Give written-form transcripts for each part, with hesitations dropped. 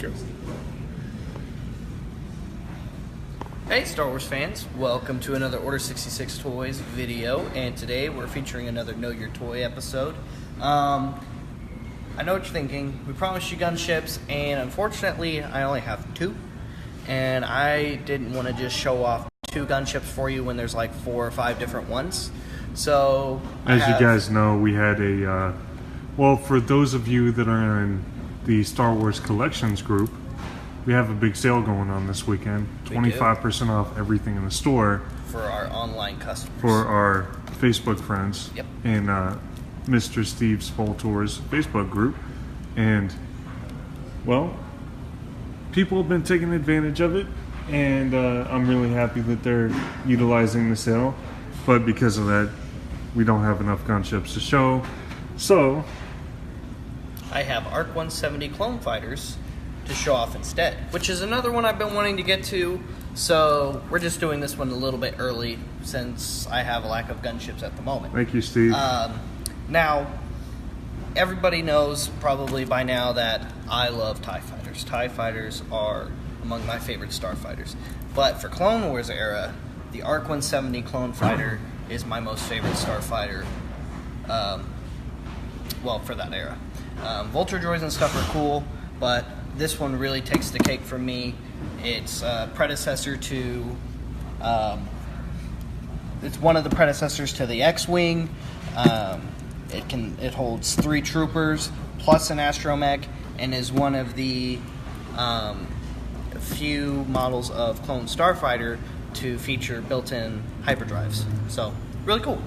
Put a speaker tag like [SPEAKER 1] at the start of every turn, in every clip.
[SPEAKER 1] Go.
[SPEAKER 2] Hey Star Wars fans, welcome to another Order 66 Toys video, and today we're featuring another Know Your Toy episode. I know what you're thinking, we promised you gunships, and unfortunately I only have two, and I didn't want to just show off two gunships for you when there's like 4 or 5 different ones. So,
[SPEAKER 1] as you guys know, we had a, well, for those of you that are in the Star Wars Collections group, we have a big sale going on this weekend. 25% off everything in the store.
[SPEAKER 2] For our online customers.
[SPEAKER 1] For our Facebook friends.
[SPEAKER 2] Yep.
[SPEAKER 1] And Mr. Steve's Full Tours Facebook group. And, well, people have been taking advantage of it. And I'm really happy that they're utilizing the sale. But because of that, we don't have enough gunships to show. So,
[SPEAKER 2] I have ARC-170 clone fighters to show off instead, which is another one I've been wanting to get to, so we're just doing this one a little bit early since I have a lack of gunships at the moment.
[SPEAKER 1] Thank you, Steve.
[SPEAKER 2] Now, everybody knows probably by now that I love TIE Fighters. TIE Fighters are among my favorite starfighters, but for Clone Wars era, the ARC-170 clone fighter is my most favorite starfighter, well, for that era. Vulture droids and stuff are cool, but this one really takes the cake for me. It's a predecessor to, it's one of the predecessors to the X-Wing. It holds 3 troopers plus an astromech, and is one of the few models of clone starfighter to feature built-in hyperdrives. So, really cool.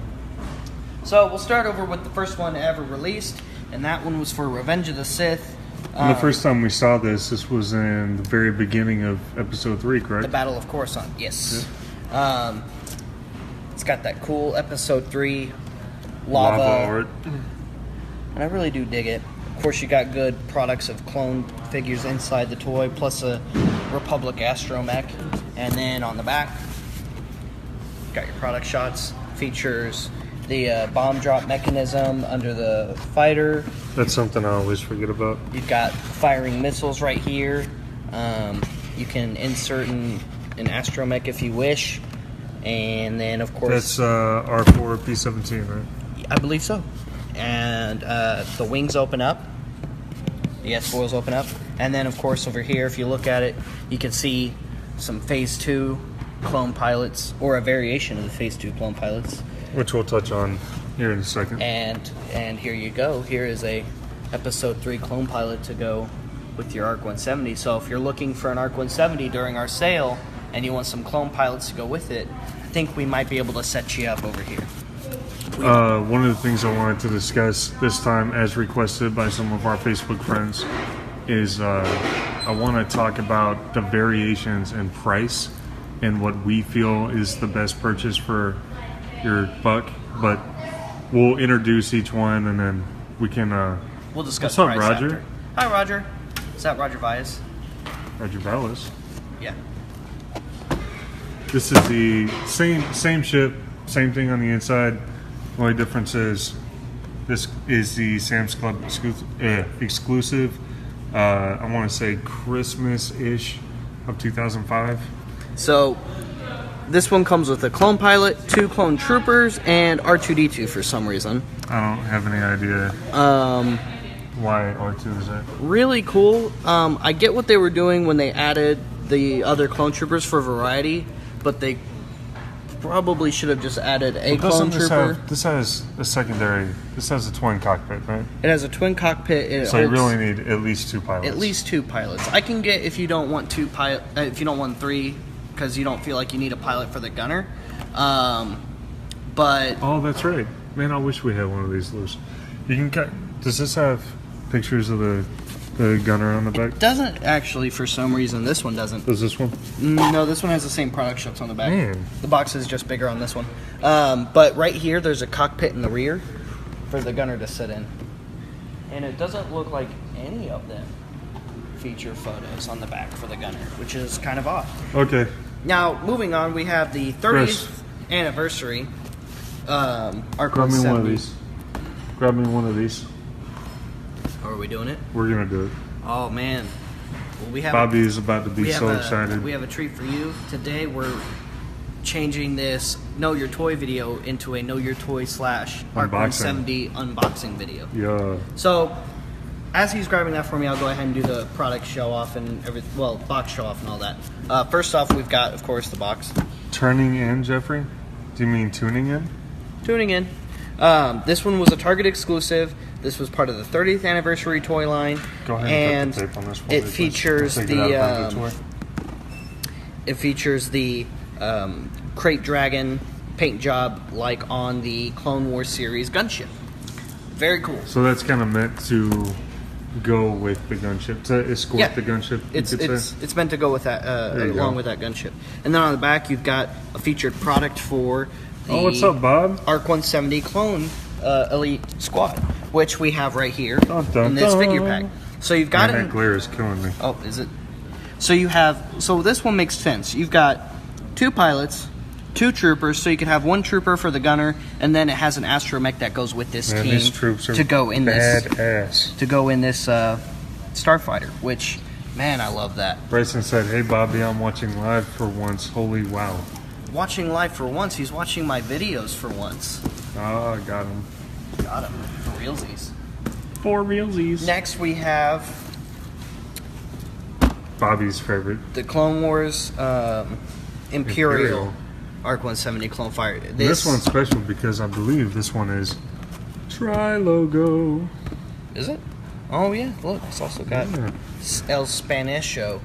[SPEAKER 2] So, we'll start over with the first one ever released, and that one was for Revenge of the Sith.
[SPEAKER 1] And the first time we saw this was in the very beginning of Episode 3, correct?
[SPEAKER 2] The Battle of Coruscant, yes. Yeah. It's got that cool Episode 3 lava
[SPEAKER 1] art.
[SPEAKER 2] And I really do dig it. Of course, you got good products of clone figures inside the toy, plus a Republic astromech. And then on the back, got your product shots, features the bomb drop mechanism under the fighter.
[SPEAKER 1] That's something I always forget about.
[SPEAKER 2] You've got firing missiles right here. You can insert an astromech if you wish. And then, of course...
[SPEAKER 1] That's R4P17, right?
[SPEAKER 2] I believe so. And the wings open up. The S-foils open up. And then, of course, over here, if you look at it, you can see some Phase 2 clone pilots, or a variation of the Phase 2 clone pilots.
[SPEAKER 1] Which we'll touch on here in a second.
[SPEAKER 2] And here you go. Here is a Episode 3 clone pilot to go with your ARC-170. So if you're looking for an ARC-170 during our sale and you want some clone pilots to go with it, I think we might be able to set you up over here.
[SPEAKER 1] One of the things I wanted to discuss this time, as requested by some of our Facebook friends, is I want to talk about the variations in price and what we feel is the best purchase for your buck, but we'll introduce each one and then we can
[SPEAKER 2] we'll discuss
[SPEAKER 1] what's up,
[SPEAKER 2] price
[SPEAKER 1] Roger?
[SPEAKER 2] After. Hi, Roger. Is that Roger Vias?
[SPEAKER 1] Roger Vallis.
[SPEAKER 2] Yeah.
[SPEAKER 1] This is the same ship, same thing on the inside. The only difference is this is the Sam's Club exclusive. I want to say Christmas-ish of 2005.
[SPEAKER 2] So this one comes with a clone pilot, 2 clone troopers, and R2-D2 for some reason.
[SPEAKER 1] I don't have any idea why R2 is there.
[SPEAKER 2] Really cool. I get what they were doing when they added the other clone troopers for variety, but they probably should have just added a clone trooper.
[SPEAKER 1] This has a secondary. This has a twin cockpit, right?
[SPEAKER 2] It has a twin cockpit.
[SPEAKER 1] So you really need at least 2 pilots.
[SPEAKER 2] At least 2 pilots. I can get if you don't want 2 if you don't want 3, because you don't feel like you need a pilot for the gunner. But
[SPEAKER 1] oh, that's right, man. I wish we had one of these loose. You can cut. Does this have pictures of the gunner on the back?
[SPEAKER 2] It doesn't actually. For some reason, this one doesn't.
[SPEAKER 1] Does this one?
[SPEAKER 2] No, this one has the same product shots on the back.
[SPEAKER 1] Man.
[SPEAKER 2] The box is just bigger on this one. But right here, there's a cockpit in the rear for the gunner to sit in, and it doesn't look like any of them feature photos on the back for the gunner, which is kind of odd.
[SPEAKER 1] Okay.
[SPEAKER 2] Now, moving on, we have the 30th anniversary ARC-170.
[SPEAKER 1] Grab me one of these. Grab me one of these.
[SPEAKER 2] Are we doing it?
[SPEAKER 1] We're gonna do it.
[SPEAKER 2] Oh man, Well, we have
[SPEAKER 1] Bobby is about to be so excited.
[SPEAKER 2] We have a treat for you. Today we're changing this Know Your Toy video into a Know Your Toy / ARC-170 unboxing video.
[SPEAKER 1] Yeah.
[SPEAKER 2] So, as he's grabbing that for me, I'll go ahead and do the product show off and box show off and all that. First off, we've got, of course, the box.
[SPEAKER 1] Turning in, Jeffrey? Do you mean tuning in?
[SPEAKER 2] Tuning in. This one was a Target exclusive. This was part of the 30th anniversary toy line.
[SPEAKER 1] Go ahead and cut the tape on this one.
[SPEAKER 2] It features the crate dragon paint job like on the Clone Wars series gunship. Very cool.
[SPEAKER 1] So that's kind of meant to go with the gunship, to escort the gunship.
[SPEAKER 2] It's meant to go with that along with that gunship. And then on the back, you've got a featured product for the
[SPEAKER 1] what's up, Bob?
[SPEAKER 2] ARC-170 clone elite squad, which we have right here in this figure pack. So you've got
[SPEAKER 1] that glare is killing me.
[SPEAKER 2] Oh, is it? So this one makes sense. You've got 2 pilots, 2 troopers, so you can have 1 trooper for the gunner, and then it has an astromech that goes with this team
[SPEAKER 1] these troops are
[SPEAKER 2] to go in
[SPEAKER 1] badass.
[SPEAKER 2] this Starfighter, which, man, I love that.
[SPEAKER 1] Bryson said, "Hey Bobby, I'm watching live for once. Holy wow."
[SPEAKER 2] Watching live for once. He's watching my videos for once.
[SPEAKER 1] Oh, got him.
[SPEAKER 2] Got him. For realsies.
[SPEAKER 1] For realsies.
[SPEAKER 2] Next we have
[SPEAKER 1] Bobby's favorite.
[SPEAKER 2] the Clone Wars Imperial ARC-170 Clone Fighter.
[SPEAKER 1] This one's special because I believe this one is tri-logo.
[SPEAKER 2] Is it? Oh yeah, look, it's also got El Spanisho.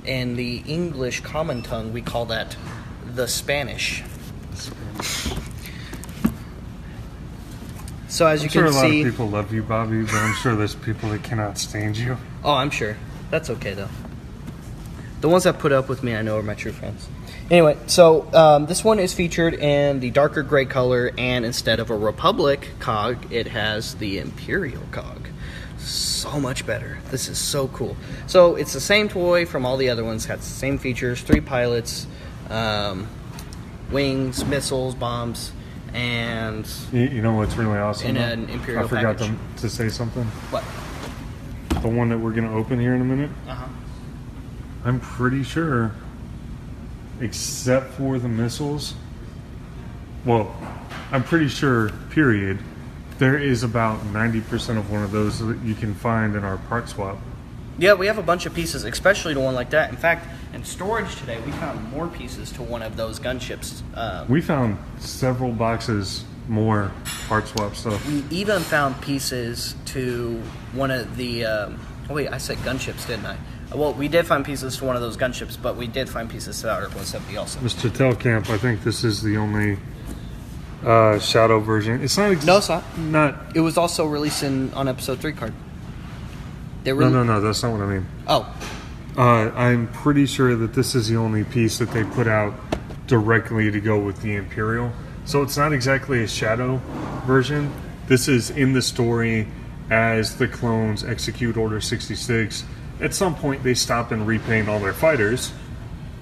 [SPEAKER 2] In the English common tongue, we call that the Spanish. So as you can see,
[SPEAKER 1] a lot of people love you, Bobby, but I'm sure there's people that cannot stand you.
[SPEAKER 2] Oh, I'm sure. That's okay though. The ones that put up with me, I know, are my true friends. Anyway, so this one is featured in the darker gray color, and instead of a Republic cog, it has the Imperial cog. So much better. This is so cool. So it's the same toy from all the other ones. Has the same features: 3 pilots, wings, missiles, bombs, and
[SPEAKER 1] you know what's really awesome?
[SPEAKER 2] In an Imperial package.
[SPEAKER 1] I forgot to say something.
[SPEAKER 2] What?
[SPEAKER 1] The one that we're going to open here in a minute. I'm pretty sure, except for the missiles, well, I'm pretty sure, period, there is about 90% of one of those that you can find in our part swap.
[SPEAKER 2] Yeah, we have a bunch of pieces, especially to one like that. In fact, in storage today, we found more pieces to one of those gunships.
[SPEAKER 1] We found several boxes more part swap stuff.
[SPEAKER 2] We even found pieces to one of the... oh wait, I said gunships, didn't I? Well, we did find pieces to one of those gunships, but we did find pieces to ARC-170 also.
[SPEAKER 1] Mr. Telkamp, I think this is the only shadow version. It's not...
[SPEAKER 2] No, it's
[SPEAKER 1] not.
[SPEAKER 2] It was also released on episode 3 card.
[SPEAKER 1] No, that's not what I mean.
[SPEAKER 2] Oh.
[SPEAKER 1] I'm pretty sure that this is the only piece that they put out directly to go with the Imperial. So it's not exactly a shadow version. This is in the story as the clones execute Order 66. At some point, they stop and repaint all their fighters,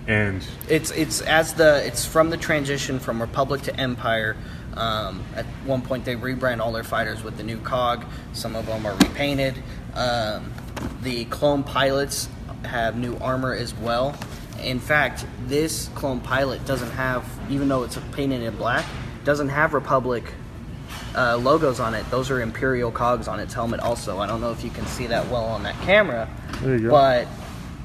[SPEAKER 1] and
[SPEAKER 2] it's from the transition from Republic to Empire. At one point, they rebrand all their fighters with the new cog. Some of them are repainted. The clone pilots have new armor as well. In fact, this clone pilot doesn't have, even though it's painted in black, doesn't have Republic logos on it. Those are Imperial cogs on its helmet also. I don't know if you can see that well on that camera,
[SPEAKER 1] there you go.
[SPEAKER 2] But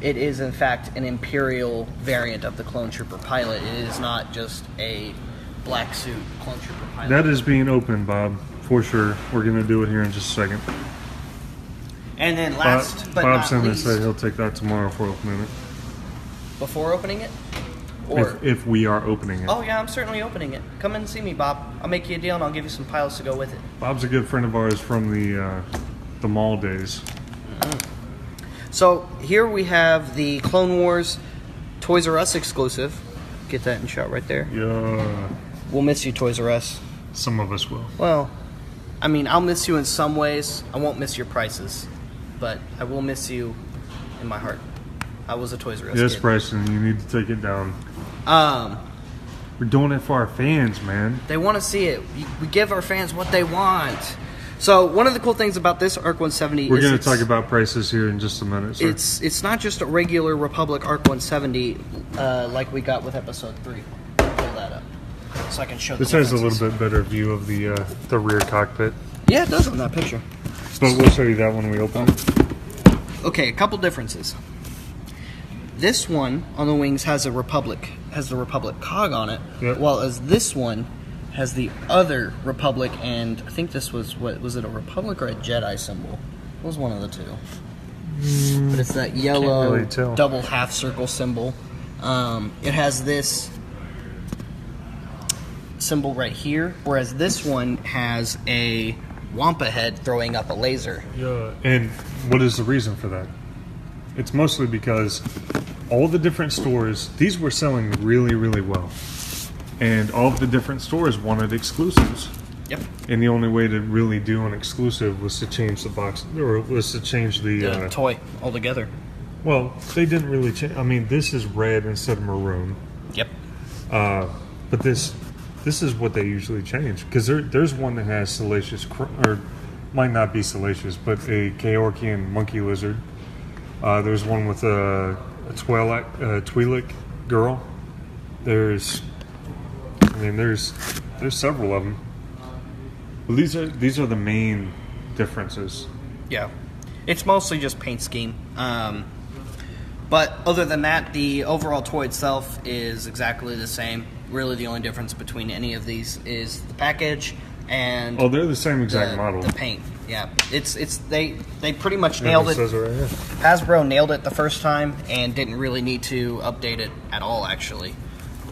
[SPEAKER 2] it is in fact an Imperial variant of the Clone Trooper pilot. It is not just a black suit Clone Trooper pilot.
[SPEAKER 1] That is being opened, Bob, for sure. We're going to do it here in just a second.
[SPEAKER 2] And then last but
[SPEAKER 1] Bob
[SPEAKER 2] not
[SPEAKER 1] Simmons
[SPEAKER 2] least,
[SPEAKER 1] said he'll take that tomorrow for opening it.
[SPEAKER 2] Before opening it? Or
[SPEAKER 1] if we are opening it.
[SPEAKER 2] Oh yeah, I'm certainly opening it. Come in and see me, Bob. I'll make you a deal and I'll give you some pilots to go with it.
[SPEAKER 1] Bob's a good friend of ours from the mall days.
[SPEAKER 2] So here we have the Clone Wars Toys R Us exclusive. Get that in shot right there.
[SPEAKER 1] Yeah.
[SPEAKER 2] We'll miss you, Toys R Us.
[SPEAKER 1] Some of us will.
[SPEAKER 2] Well, I mean, I'll miss you in some ways. I won't miss your prices, but I will miss you in my heart. I was a Toys R Us
[SPEAKER 1] Yes,
[SPEAKER 2] kid.
[SPEAKER 1] Bryson, you need to take it down. We're doing it for our fans, man.
[SPEAKER 2] They want to see it. We give our fans what they want. So one of the cool things about this ARC-170
[SPEAKER 1] We're
[SPEAKER 2] is
[SPEAKER 1] going to talk about prices here in just a minute, sir.
[SPEAKER 2] it's not just a regular Republic ARC-170 like we got with Episode 3. Pull that up so I can show.
[SPEAKER 1] This has a little bit better view of the rear cockpit.
[SPEAKER 2] Yeah, it does on that picture.
[SPEAKER 1] But we'll show you that when we open it.
[SPEAKER 2] Okay, a couple differences. This one on the wings has the Republic cog on it,
[SPEAKER 1] Yep.
[SPEAKER 2] while as this one has the other Republic, and I think this was it a Republic or a Jedi symbol? It was one of the two. But it's that yellow
[SPEAKER 1] really tell.
[SPEAKER 2] double half circle symbol. It has this symbol right here, whereas this one has a Wampa head throwing up a laser.
[SPEAKER 1] Yeah. And what is the reason for that? It's mostly because all the different stores, these were selling really, really well. And all of the different stores wanted exclusives.
[SPEAKER 2] Yep.
[SPEAKER 1] And the only way to really do an exclusive was to change the box, or was to change
[SPEAKER 2] The toy altogether.
[SPEAKER 1] Well, they didn't really change. I mean, this is red instead of maroon.
[SPEAKER 2] Yep.
[SPEAKER 1] But this is what they usually change. Because there's one that has salacious, or might not be salacious, but a Georgian monkey lizard. There's one with a Twi'lek girl. There's several of them. But these are the main differences.
[SPEAKER 2] Yeah, it's mostly just paint scheme. But other than that, the overall toy itself is exactly the same. Really, the only difference between any of these is the package and
[SPEAKER 1] they're the same exact model.
[SPEAKER 2] The paint. Yeah, they pretty much nailed it.
[SPEAKER 1] Says it right here.
[SPEAKER 2] Hasbro nailed it the first time and didn't really need to update it at all. Actually,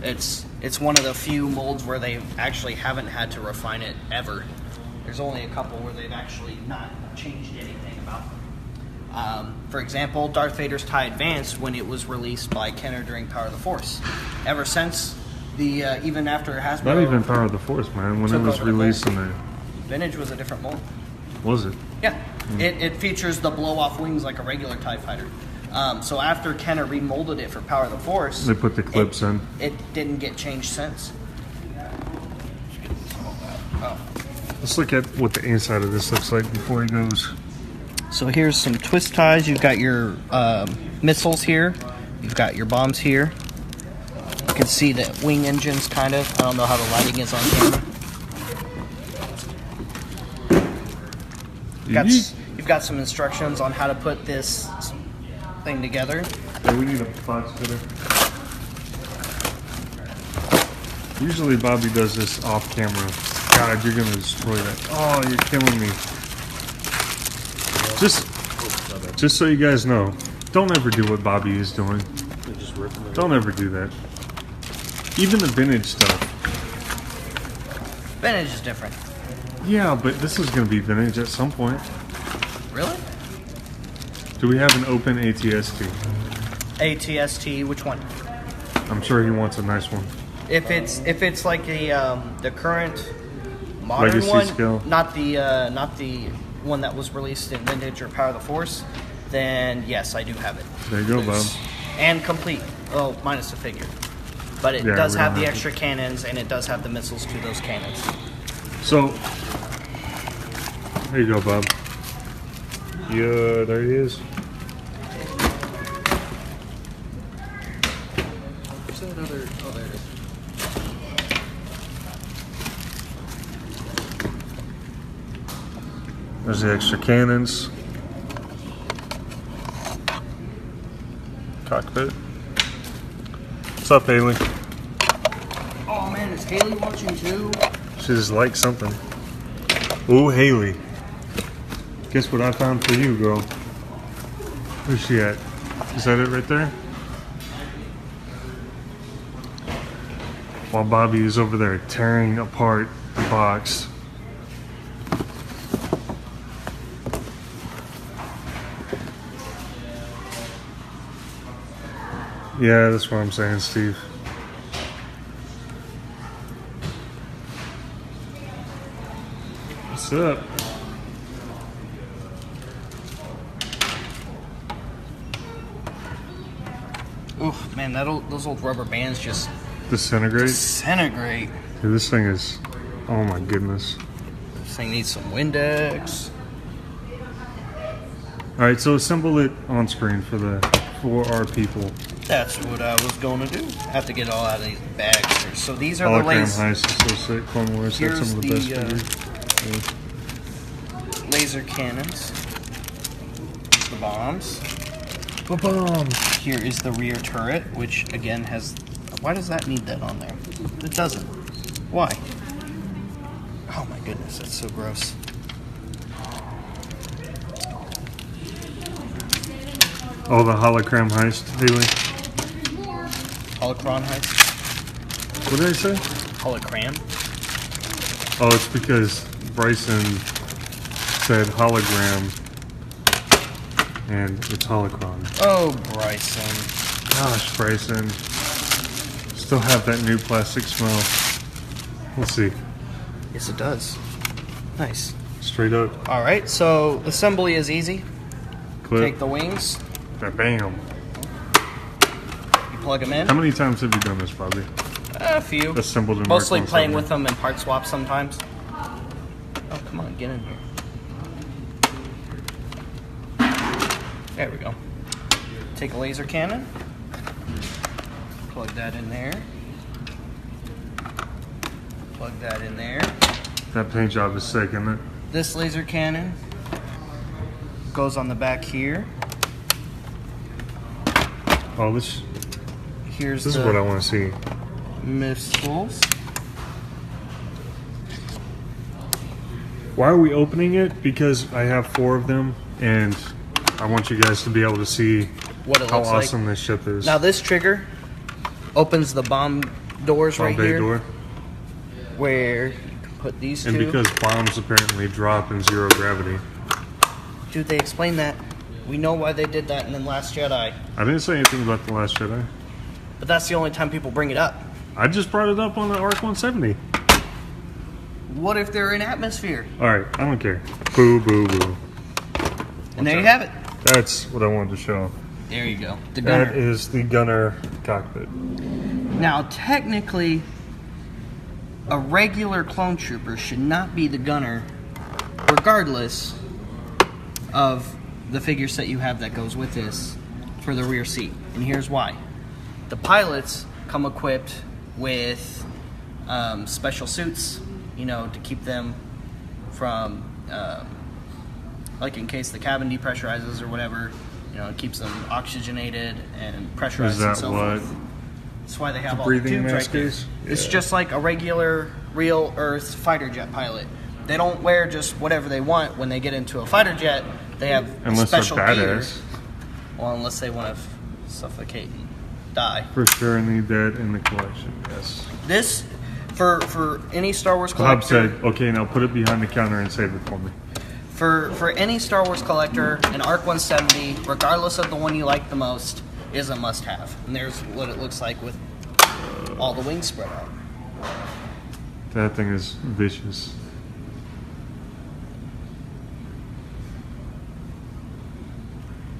[SPEAKER 2] it's one of the few molds where they actually haven't had to refine it ever. There's only a couple where they've actually not changed anything about them. For example, Darth Vader's TIE Advance, when it was released by Kenner during Power of the Force. Ever since, even after Hasbro...
[SPEAKER 1] Not even Power of the Force, man. When it was released in there.
[SPEAKER 2] Vintage was a different mold.
[SPEAKER 1] Was it?
[SPEAKER 2] Yeah. It features the blow-off wings like a regular TIE Fighter. So after Kenner remolded it for Power of the Force...
[SPEAKER 1] They put the clips in.
[SPEAKER 2] It didn't get changed since. Oh.
[SPEAKER 1] Let's look at what the inside of this looks like before he goes.
[SPEAKER 2] So here's some twist ties. You've got your missiles here. You've got your bombs here. You can see the wing engines kind of. I don't know how the lighting is on camera. You've got some instructions on how to put this thing together.
[SPEAKER 1] Yeah, we need a box fitter. Usually Bobby does this off camera. God, you're gonna destroy that. Oh, you're killing me. Just so you guys know, don't ever do what Bobby is doing. Don't ever do that. Even the vintage stuff.
[SPEAKER 2] Vintage is different.
[SPEAKER 1] Yeah, but this is gonna be vintage at some point.
[SPEAKER 2] Really?
[SPEAKER 1] Do we have an open ATST?
[SPEAKER 2] ATST, which one?
[SPEAKER 1] I'm sure he wants a nice one.
[SPEAKER 2] If it's like the current modern
[SPEAKER 1] Legacy
[SPEAKER 2] one,
[SPEAKER 1] scale.
[SPEAKER 2] not the one that was released in Vintage or Power of the Force, then yes, I do have it.
[SPEAKER 1] There you go, Bob.
[SPEAKER 2] And complete. Oh, minus the figure. But it does have the extra cannons, and it does have the missiles to those cannons.
[SPEAKER 1] So, there you go, Bob. Yeah, there he is.
[SPEAKER 2] Where's that other? Oh, there it is.
[SPEAKER 1] There's the extra cannons. Cockpit. What's up, Haley?
[SPEAKER 2] Oh man, is Haley watching too?
[SPEAKER 1] She just likes something. Ooh, Haley. Guess what I found for you, girl? Where's she at? Is that it right there? While Bobby is over there tearing apart the box. Yeah, that's what I'm saying, Steve. What's up?
[SPEAKER 2] Oof, man, those old rubber bands just
[SPEAKER 1] Disintegrate?
[SPEAKER 2] disintegrate.
[SPEAKER 1] Dude, this thing is... Oh my goodness.
[SPEAKER 2] This thing needs some Windex.
[SPEAKER 1] All right, so assemble it on screen for our people.
[SPEAKER 2] That's what I was going to do. I have to get it all out of these bags here. So these are the
[SPEAKER 1] Hologram Heist is so sick. Clone Wars had some of the best figures.
[SPEAKER 2] Laser cannons. The bombs.
[SPEAKER 1] The bombs.
[SPEAKER 2] Here is the rear turret, which again has... Why does that need that on there? It doesn't. Why? Oh my goodness, that's so gross.
[SPEAKER 1] Oh, the Hologram Heist, Haley.
[SPEAKER 2] Holocron heist?
[SPEAKER 1] What did I say?
[SPEAKER 2] Holocram?
[SPEAKER 1] Oh, it's because Bryson said hologram, and it's holocron.
[SPEAKER 2] Oh, Bryson.
[SPEAKER 1] Gosh, Bryson. Still have that new plastic smell. Let's see.
[SPEAKER 2] Yes, it does. Nice.
[SPEAKER 1] Straight up.
[SPEAKER 2] All right, so assembly is easy.
[SPEAKER 1] Clip.
[SPEAKER 2] Take the wings.
[SPEAKER 1] Bam.
[SPEAKER 2] You plug them in.
[SPEAKER 1] How many times have you done this, Bobby?
[SPEAKER 2] A few.
[SPEAKER 1] Assembled in
[SPEAKER 2] Mostly
[SPEAKER 1] Mark
[SPEAKER 2] playing
[SPEAKER 1] 170.
[SPEAKER 2] with them and part swap sometimes. Oh, come on, get in here. There we go. Take a laser cannon. Plug that in there. Plug that in there.
[SPEAKER 1] That paint job is sick, isn't it?
[SPEAKER 2] This laser cannon goes on the back here.
[SPEAKER 1] Oh, this
[SPEAKER 2] Here's
[SPEAKER 1] is
[SPEAKER 2] the
[SPEAKER 1] what I want to see.
[SPEAKER 2] missiles.
[SPEAKER 1] Why are we opening it? Because I have 4 of them, and I want you guys to be able to see
[SPEAKER 2] What it
[SPEAKER 1] how
[SPEAKER 2] looks like.
[SPEAKER 1] awesome this ship is.
[SPEAKER 2] Now this trigger opens the bomb doors right
[SPEAKER 1] Bomb bay
[SPEAKER 2] here,
[SPEAKER 1] door.
[SPEAKER 2] where you can put these
[SPEAKER 1] And
[SPEAKER 2] two.
[SPEAKER 1] because bombs apparently drop in 0 gravity.
[SPEAKER 2] Dude, they explained that. We know why they did that in The Last Jedi.
[SPEAKER 1] I didn't say anything about The Last Jedi.
[SPEAKER 2] But that's the only time people bring it up.
[SPEAKER 1] I just brought it up on the ARC-170.
[SPEAKER 2] What if they're in atmosphere?
[SPEAKER 1] Alright, I don't care. Boo, boo, boo.
[SPEAKER 2] And there you have it.
[SPEAKER 1] That's what I wanted to show.
[SPEAKER 2] There you go. The gunner.
[SPEAKER 1] That is the gunner cockpit.
[SPEAKER 2] Now, technically, a regular clone trooper should not be the gunner, regardless of the figure set you have that goes with this for the rear seat. And here's why. The pilots come equipped with special suits, you know, to keep them from, like in case the cabin depressurizes or whatever, you know, it keeps them oxygenated and pressurized
[SPEAKER 1] Is that
[SPEAKER 2] and so
[SPEAKER 1] what
[SPEAKER 2] forth. That's why they have all the
[SPEAKER 1] breathing
[SPEAKER 2] tubes right
[SPEAKER 1] mask
[SPEAKER 2] there.
[SPEAKER 1] is?
[SPEAKER 2] It's
[SPEAKER 1] Yeah.
[SPEAKER 2] just like a regular, real Earth fighter jet pilot. They don't wear just whatever they want when they get into a fighter jet. They have
[SPEAKER 1] Unless they're
[SPEAKER 2] special gear.
[SPEAKER 1] badass.
[SPEAKER 2] Well, unless they want to suffocate and die.
[SPEAKER 1] For sure need that in the collection, yes.
[SPEAKER 2] This, for any Star Wars
[SPEAKER 1] Bob
[SPEAKER 2] collector,
[SPEAKER 1] said, okay, now put it behind the counter and save it for me.
[SPEAKER 2] for any Star Wars collector, an ARC-170, regardless of the one you like the most, is a must-have. And there's what it looks like with all the wings spread out.
[SPEAKER 1] That thing is vicious.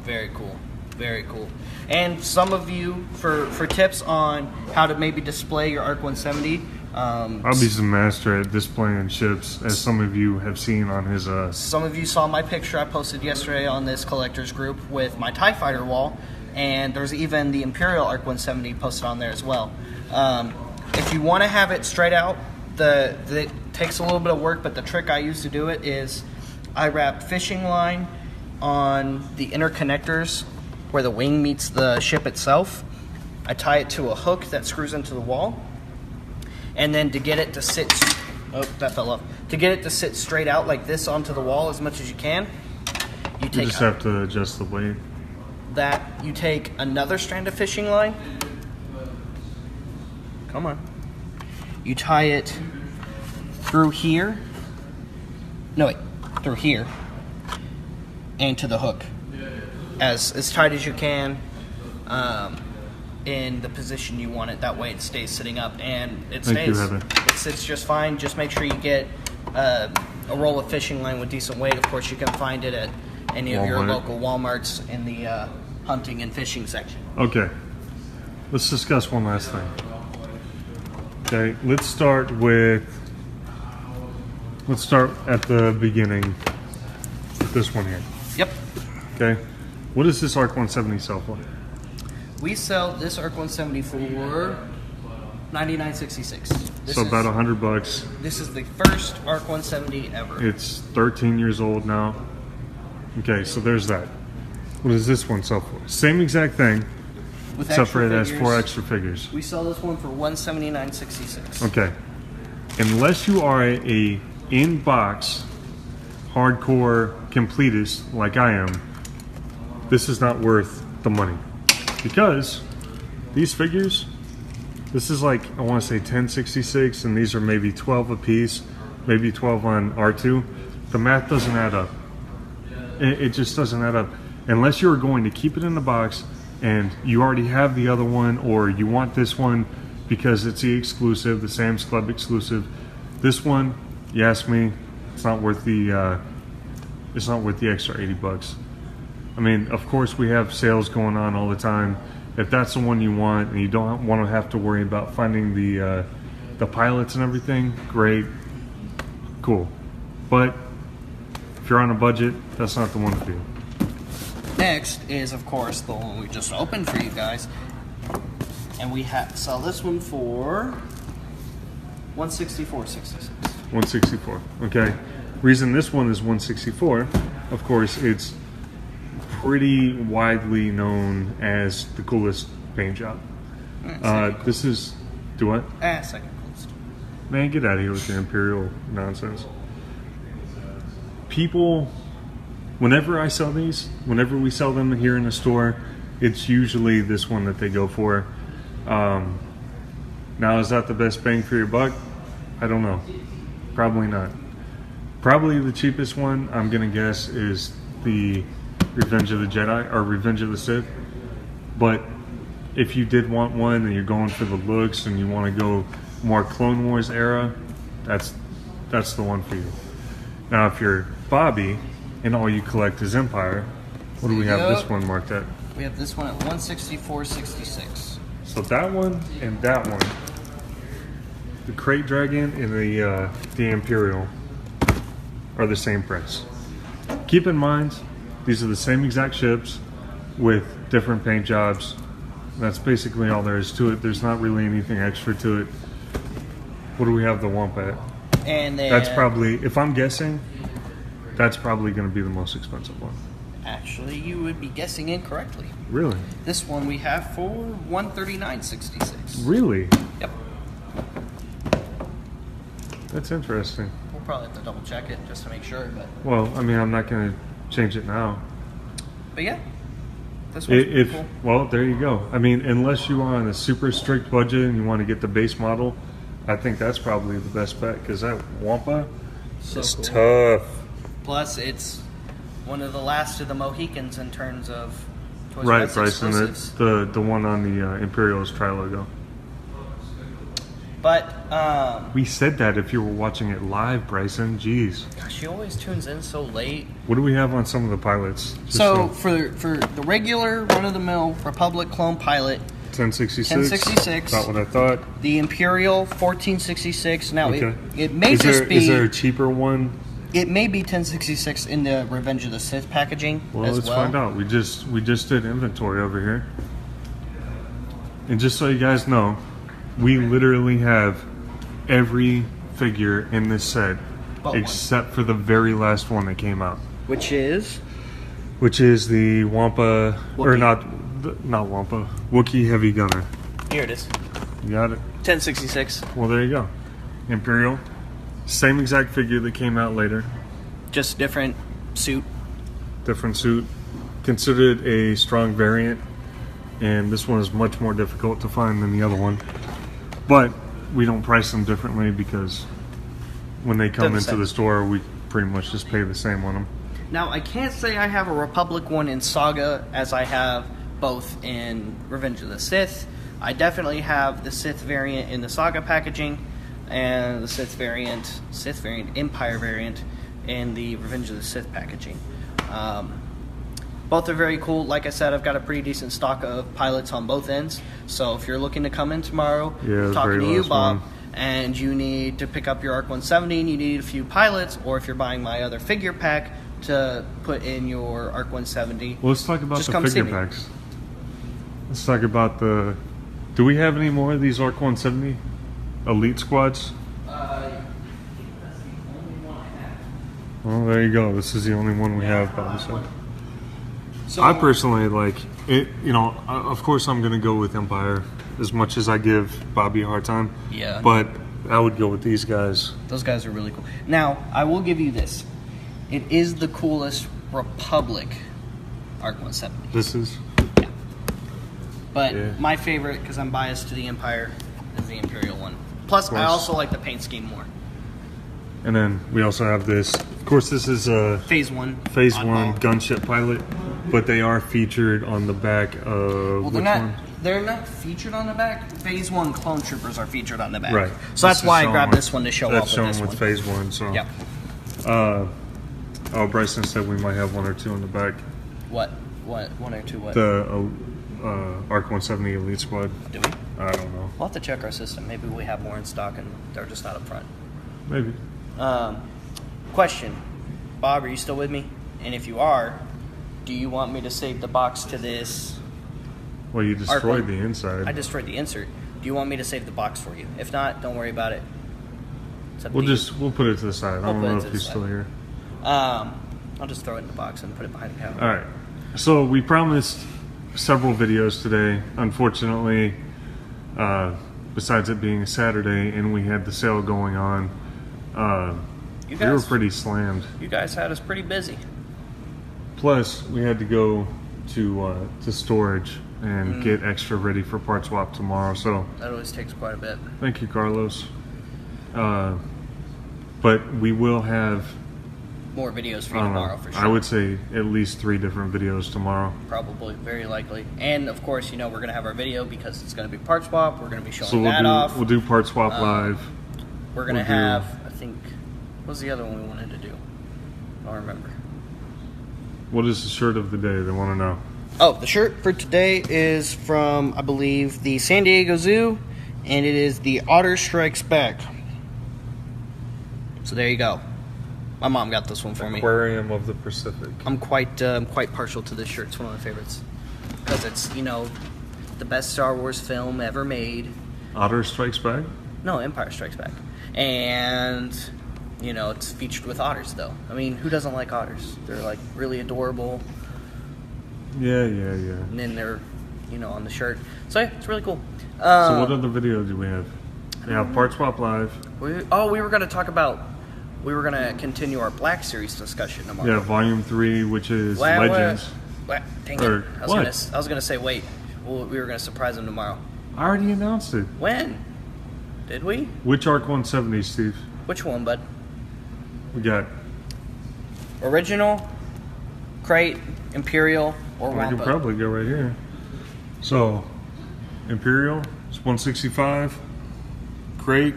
[SPEAKER 2] Very cool. Very cool. And some of you, for tips on how to maybe display your ARC-170,
[SPEAKER 1] Bobby's the master at displaying ships, as some of you have seen on his.
[SPEAKER 2] some of you saw my picture I posted yesterday on this collectors group with my TIE Fighter wall, and there's even the Imperial ARC-170 posted on there as well. If you want to have it straight out, it takes a little bit of work, but the trick I use to do it is I wrap fishing line on the inner connectors where the wing meets the ship itself. I tie it to a hook that screws into the wall, and then to get it to sit, oh, that fell off. To get it to sit straight out like this onto the wall as much as you can, you
[SPEAKER 1] You
[SPEAKER 2] take
[SPEAKER 1] just have to adjust the weight.
[SPEAKER 2] you take another strand of fishing line. Come on. You tie it through here. No, wait, through here, and to the hook, as tight as you can, in the position you want it. That way, it stays sitting up, and it
[SPEAKER 1] Thank you,
[SPEAKER 2] stays.
[SPEAKER 1] Heather.
[SPEAKER 2] It sits just fine. Just make sure you get a roll of fishing line with decent weight. Of course, you can find it at any of your
[SPEAKER 1] Walmart.
[SPEAKER 2] local WalMarts in the hunting and fishing section.
[SPEAKER 1] Okay, let's discuss one last thing. Okay, let's start with let's start at the beginning with this one here.
[SPEAKER 2] Yep.
[SPEAKER 1] Okay. What does this ARC-170 sell for?
[SPEAKER 2] We sell this ARC-170 for $99.66.
[SPEAKER 1] So about $100.
[SPEAKER 2] This is the first ARC-170 ever.
[SPEAKER 1] It's 13 years old now. Okay, so there's that. What does this one sell for? Same exact thing,
[SPEAKER 2] With
[SPEAKER 1] except for
[SPEAKER 2] extra
[SPEAKER 1] it has
[SPEAKER 2] figures,
[SPEAKER 1] 4 extra figures.
[SPEAKER 2] We sell this one for $179.66.
[SPEAKER 1] Okay. Unless you are a in-box hardcore completist like I am, this is not worth the money. Because these figures, this is like, I want to say 1066, and these are maybe 12 a piece, maybe 12 on R2. The math doesn't add up. It just doesn't add up. Unless you're going to keep it in the box and you already have the other one, or you want this one because it's the exclusive, the Sam's Club exclusive. This one, you ask me, it's not worth the extra $80. I mean, of course we have sales going on all the time. If that's the one you want and you don't want to have to worry about finding the pilots and everything, great, cool. But if you're on a budget, that's not the one to do.
[SPEAKER 2] Next is, of course, the one we just opened for you guys. And we sell this one for $164.66.
[SPEAKER 1] 164. Okay. Reason this one is 164, of course, it's pretty widely known as the coolest paint job. This is, do what?
[SPEAKER 2] Second coolest.
[SPEAKER 1] Man, get out of here with your Imperial nonsense. People, whenever I sell these, whenever we sell them here in the store, it's usually this one that they go for. Now, is that the best bang for your buck? I don't know. Probably not. Probably the cheapest one, I'm gonna guess, is the Revenge of the Jedi or Revenge of the Sith. But if you did want one and you're going for the looks and you want to go more Clone Wars era, that's the one for you. Now, if you're Bobby and all you collect is Empire, what do we have this one marked at?
[SPEAKER 2] We have this one at $164.66.
[SPEAKER 1] So that one and that one, the Crate Dragon and the Imperial, are the same price. Keep in mind, these are the same exact ships with different paint jobs. That's basically all there is to it. There's not really anything extra to it. What do we have the Wampa at?
[SPEAKER 2] And then,
[SPEAKER 1] that's probably, if I'm guessing, that's probably going to be the most expensive one.
[SPEAKER 2] actually, you would be guessing incorrectly.
[SPEAKER 1] Really?
[SPEAKER 2] This one we have for $139.66.
[SPEAKER 1] Really?
[SPEAKER 2] Yep.
[SPEAKER 1] That's interesting.
[SPEAKER 2] We'll probably have to double check it just to make sure, but
[SPEAKER 1] Well, I mean, I'm not going to change it now.
[SPEAKER 2] yeah, this one's pretty cool.
[SPEAKER 1] Well, there you go. I mean, unless you are on a super strict budget and you want to get the base model, I think that's probably the best bet, because that Wampa is
[SPEAKER 2] cool.
[SPEAKER 1] tough.
[SPEAKER 2] Plus, it's one of the last of the Mohicans in terms of Toys
[SPEAKER 1] Right,
[SPEAKER 2] R Us
[SPEAKER 1] Bryson.
[SPEAKER 2] exclusives.
[SPEAKER 1] The one on the Imperial's tri-logo.
[SPEAKER 2] But
[SPEAKER 1] We said that if you were watching it live, Bryson. Jeez.
[SPEAKER 2] gosh, she always tunes in so late.
[SPEAKER 1] What do we have on some of the pilots? Just
[SPEAKER 2] So for the regular run-of-the-mill Republic clone pilot,
[SPEAKER 1] 1066.
[SPEAKER 2] 1066.
[SPEAKER 1] Not what I thought.
[SPEAKER 2] the Imperial 1466. Now
[SPEAKER 1] Okay.
[SPEAKER 2] it may
[SPEAKER 1] Is
[SPEAKER 2] just
[SPEAKER 1] there,
[SPEAKER 2] be
[SPEAKER 1] is there a cheaper one?
[SPEAKER 2] it may be 1066 in the Revenge of the Sith packaging
[SPEAKER 1] Well,
[SPEAKER 2] as
[SPEAKER 1] let's
[SPEAKER 2] well.
[SPEAKER 1] find out. We just did inventory over here. And just so you guys know, we literally have every figure in this set
[SPEAKER 2] But one.
[SPEAKER 1] except for the very last one that came out,
[SPEAKER 2] Which is
[SPEAKER 1] which is the Wampa, or
[SPEAKER 2] Wookiee.
[SPEAKER 1] not Wampa, Wookiee Heavy Gunner.
[SPEAKER 2] here it is.
[SPEAKER 1] You got it?
[SPEAKER 2] 1066.
[SPEAKER 1] Well, there you go. Imperial. Same exact figure that came out later.
[SPEAKER 2] Just different suit.
[SPEAKER 1] Different suit. Considered a strong variant. And this one is much more difficult to find than the other one. But we don't price them differently because when they come
[SPEAKER 2] They're the
[SPEAKER 1] into
[SPEAKER 2] same.
[SPEAKER 1] the store, we pretty much just pay the same on them.
[SPEAKER 2] Now, I can't say I have a Republic one in Saga as I have both in Revenge of the Sith. I definitely have the Sith variant in the Saga packaging and the Sith variant, Empire variant in the Revenge of the Sith packaging. Both are very cool. Like I said, I've got a pretty decent stock of pilots on both ends. So if you're looking to come in tomorrow,
[SPEAKER 1] Yeah, the
[SPEAKER 2] talking
[SPEAKER 1] very
[SPEAKER 2] to you,
[SPEAKER 1] last
[SPEAKER 2] Bob,
[SPEAKER 1] one.
[SPEAKER 2] and you need to pick up your ARC-170 and you need a few pilots, or if you're buying my other figure pack to put in your ARC-170.
[SPEAKER 1] Well, let's talk about
[SPEAKER 2] just
[SPEAKER 1] the
[SPEAKER 2] come see
[SPEAKER 1] figure
[SPEAKER 2] me.
[SPEAKER 1] packs. Let's talk about the... Do we have any more of these ARC-170 Elite Squads?
[SPEAKER 2] I think that's the only one I have.
[SPEAKER 1] Well, there you go. This is the only one we have, Bobby said.
[SPEAKER 2] So,
[SPEAKER 1] I personally like it. You know, of course, I'm going to go with Empire as much as I give Bobby a hard time.
[SPEAKER 2] Yeah.
[SPEAKER 1] But I would go with these guys.
[SPEAKER 2] those guys are really cool. Now, I will give you this. It is the coolest Republic ARC-170.
[SPEAKER 1] This is.
[SPEAKER 2] Yeah. But
[SPEAKER 1] Yeah.
[SPEAKER 2] my favorite, because I'm biased to the Empire, is the Imperial one. Plus, I
[SPEAKER 1] course.
[SPEAKER 2] also like the paint scheme more.
[SPEAKER 1] And then we also have this. Of course, this is a
[SPEAKER 2] Phase 1.
[SPEAKER 1] Phase
[SPEAKER 2] oddball.
[SPEAKER 1] 1 gunship pilot, but they are featured on the back of
[SPEAKER 2] Well,
[SPEAKER 1] which
[SPEAKER 2] they're not.
[SPEAKER 1] one?
[SPEAKER 2] They're not featured on the back. Phase 1 clone troopers are featured on the back.
[SPEAKER 1] Right.
[SPEAKER 2] So that's
[SPEAKER 1] This is
[SPEAKER 2] why I
[SPEAKER 1] shown
[SPEAKER 2] grabbed
[SPEAKER 1] with-
[SPEAKER 2] this one to show
[SPEAKER 1] That's
[SPEAKER 2] off
[SPEAKER 1] shown
[SPEAKER 2] with this
[SPEAKER 1] with
[SPEAKER 2] one.
[SPEAKER 1] Phase 1. So.
[SPEAKER 2] Yep.
[SPEAKER 1] Oh, Bryson said we might have one or two on the back.
[SPEAKER 2] What? One or two? What?
[SPEAKER 1] The ARC-170 Elite Squad.
[SPEAKER 2] Do we?
[SPEAKER 1] I don't know.
[SPEAKER 2] We'll have to check our system. Maybe we have more in stock and they're just not up front.
[SPEAKER 1] Maybe.
[SPEAKER 2] Question. Bob, are you still with me? And if you are, do you want me to save the box to this?
[SPEAKER 1] Well, you destroyed
[SPEAKER 2] ARC-1.
[SPEAKER 1] the inside.
[SPEAKER 2] I destroyed the insert. Do you want me to save the box for you? If not, don't worry about it. It's up
[SPEAKER 1] We'll
[SPEAKER 2] to you.
[SPEAKER 1] we'll put it to the side. I
[SPEAKER 2] We'll
[SPEAKER 1] don't
[SPEAKER 2] put it
[SPEAKER 1] know
[SPEAKER 2] to
[SPEAKER 1] if
[SPEAKER 2] the
[SPEAKER 1] he's
[SPEAKER 2] side.
[SPEAKER 1] still here.
[SPEAKER 2] I'll just throw it in the box and put it behind the counter.
[SPEAKER 1] All right. So we promised several videos today. Unfortunately, besides it being a Saturday and we had the sale going on,
[SPEAKER 2] You
[SPEAKER 1] we were
[SPEAKER 2] guys,
[SPEAKER 1] pretty slammed.
[SPEAKER 2] you guys had us pretty busy.
[SPEAKER 1] Plus, we had to go to storage and get extra ready for part swap tomorrow. So
[SPEAKER 2] That always takes quite a bit.
[SPEAKER 1] thank you, Carlos. But we will have,
[SPEAKER 2] More videos for
[SPEAKER 1] I
[SPEAKER 2] you
[SPEAKER 1] don't know,
[SPEAKER 2] tomorrow for sure.
[SPEAKER 1] I would say at least 3 different videos tomorrow.
[SPEAKER 2] Probably, very likely. And of course, we're going to have our video because it's going to be part swap. We're going to be showing
[SPEAKER 1] So
[SPEAKER 2] that off.
[SPEAKER 1] we'll do part swap live.
[SPEAKER 2] We're going to
[SPEAKER 1] we'll do-
[SPEAKER 2] have, I think, what was the other one we wanted to do? I don't remember.
[SPEAKER 1] What is the shirt of the day? They want to know.
[SPEAKER 2] Oh, the shirt for today is from, I believe, the San Diego Zoo, and it is the Otter Strikes Back. So there you go. My mom got this one for me.
[SPEAKER 1] Aquarium of the Pacific.
[SPEAKER 2] I'm quite partial to this shirt. It's one of my favorites because it's the best Star Wars film ever made.
[SPEAKER 1] Otter Strikes Back?
[SPEAKER 2] No, Empire Strikes Back, and it's featured with otters though. I mean, who doesn't like otters? They're like really adorable,
[SPEAKER 1] Yeah.
[SPEAKER 2] and then they're on the shirt. So yeah, it's really cool.
[SPEAKER 1] So what other video do we have? We have part swap live.
[SPEAKER 2] We were going to talk about. We were going to continue our Black Series discussion tomorrow.
[SPEAKER 1] Yeah, Volume 3, which is
[SPEAKER 2] Well,
[SPEAKER 1] Legends.
[SPEAKER 2] Dang it.
[SPEAKER 1] Or
[SPEAKER 2] I
[SPEAKER 1] what?
[SPEAKER 2] was going to say wait. Well, we were going to surprise them tomorrow.
[SPEAKER 1] I already announced it.
[SPEAKER 2] When? Did we?
[SPEAKER 1] Which ARC-170, Steve?
[SPEAKER 2] Which one, bud?
[SPEAKER 1] We got.
[SPEAKER 2] Original, Crate, Imperial, or
[SPEAKER 1] I could
[SPEAKER 2] Wampa?
[SPEAKER 1] probably go right here. So, Imperial is 165. Crate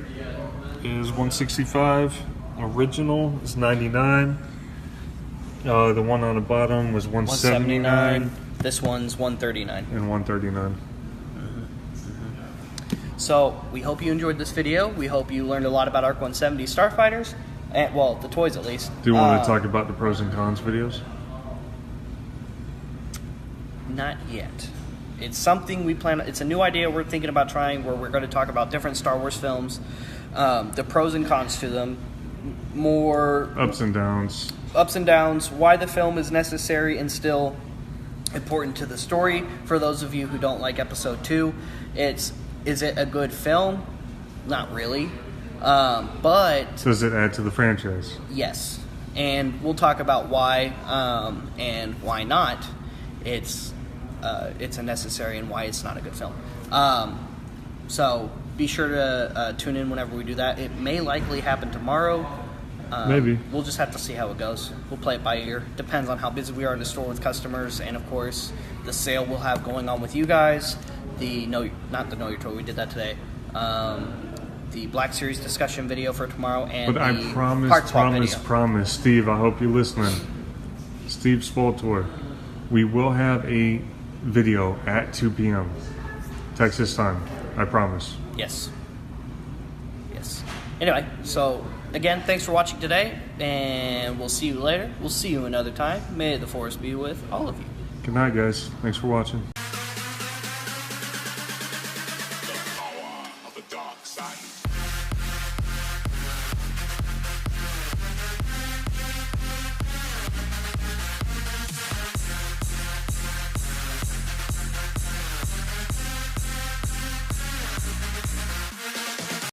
[SPEAKER 1] is 165. Original is 99. The one on the bottom was 179
[SPEAKER 2] This one's 139.
[SPEAKER 1] and 139.
[SPEAKER 2] So we hope you enjoyed this video. We hope you learned a lot about ARC-170 Starfighters, and well, the toys at least.
[SPEAKER 1] Do you want to talk about the pros and cons videos?
[SPEAKER 2] Not yet. It's something we plan. It's a new idea we're thinking about trying, where we're going to talk about different Star Wars films, the pros and cons to them, more
[SPEAKER 1] Ups and downs.
[SPEAKER 2] why the film is necessary and still important to the story. For those of you who don't like Episode 2, is it a good film? Not really, but
[SPEAKER 1] Does it add to the franchise?
[SPEAKER 2] yes. And we'll talk about why and why not. It's a necessary and why it's not a good film. So be sure to tune in whenever we do that. It may likely happen tomorrow.
[SPEAKER 1] Maybe.
[SPEAKER 2] We'll just have to see how it goes. We'll play it by ear. Depends on how busy we are in the store with customers, and of course, the sale we'll have going on with you guys. Not the Know Your Toy. We did that today. The Black Series discussion video for tomorrow, and
[SPEAKER 1] But I
[SPEAKER 2] the part swap video.
[SPEAKER 1] promise, Steve, I hope you're listening. Steve Spoltor, we will have a video at 2 p.m. Texas time. I promise.
[SPEAKER 2] Yes. Anyway, so again, thanks for watching today, and we'll see you later. We'll see you another time. May the force be with all of you.
[SPEAKER 1] Good night, guys. Thanks for watching.